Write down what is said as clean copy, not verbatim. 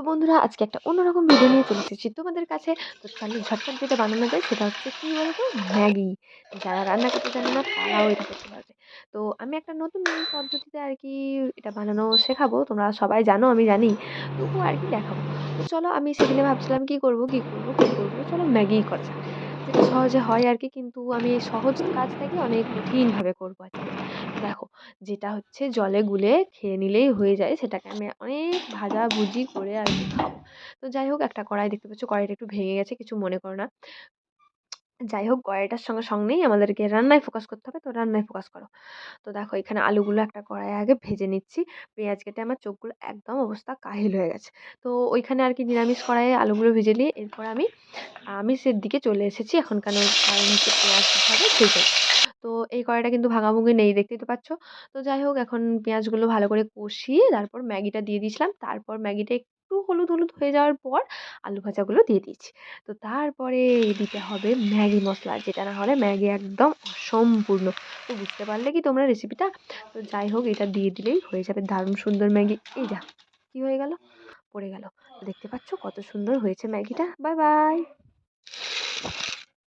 তো বন্ধুরা, আজকে একটা অন্যরকম ভিডিও নিয়ে চলে এসেছি তোমাদের কাছে। তো চলো ঝটপট যেটা বানানো যায় সেটা হচ্ছে কি বলতো, ম্যাগি। যারা রান্না করতে জানে না তারাও এটা করতে পারবে। তো আমি একটা নতুন পদ্ধতিতে আর কি এটা বানানো শেখাবো। তোমরা সবাই জানো, আমি জানি, তবুও আর কি দেখাবো। তো চলো, আমি সেদিনে ভাবছিলাম কি করব, চলো ম্যাগিই করা যাক। যেটা সহজে হয় আর কি, কিন্তু আমি এই সহজ কাজটাকে অনেক কঠিনভাবে করবো আজকে। তো দেখো, যেটা হচ্ছে জলে গুলে খেয়ে নিলেই হয়ে যায়, সেটাকে আমি অনেক ভাজাভুজি করে আর কি খাবো। তো যাই হোক, একটা কড়াই দেখতে পাচ্ছ, কড়াইটা একটু ভেঙে গেছে, কিছু মনে করো না। যাই হোক, কড়াইটার সঙ্গেই আমাদেরকে রান্নায় ফোকাস করতে হবে, তো রান্নায় ফোকাস করো। তো দেখো, এখানে আলুগুলো একটা কড়াইয়ে আগে ভেজে নিচ্ছি। পেঁয়াজ কেটে আমার চোখগুলো একদম অবস্থা কাহিল হয়ে গেছে। তো ওইখানে আর কি নিরামিষ কড়াইয়ে আলুগুলো ভেজে নিয়ে এরপর আমি আমিষের দিকে চলে এসেছি এখন, কারণ হচ্ছে পেঁয়াজ দিতে হবে ভেজে। তো এই কড়াইটা কিন্তু ভাঙাভাঙি নেই, দেখতেই তো পাচ্ছ। তো যাই হোক, এখন পেঁয়াজগুলো ভালো করে কষিয়ে তারপর ম্যাগিটা দিয়ে দিয়েছিলাম। তারপর ম্যাগিটা একটু হলুদ হয়ে যাওয়ার পর আলু ভাজাগুলো দিয়ে দিয়েছি। তো তারপরে দিতে হবে ম্যাগি মসলা, যেটা না হলে ম্যাগি একদম অসম্পূর্ণ। তো বুঝতে পারলে কি তোমরা রেসিপিটা? তো যাই হোক, এটা দিয়ে দিলেই হয়ে যাবে দারুণ সুন্দর ম্যাগি। এই যা, কি হয়ে গেল, পড়ে গেল। তো দেখতে পাচ্ছ কত সুন্দর হয়েছে ম্যাগিটা। Bye bye.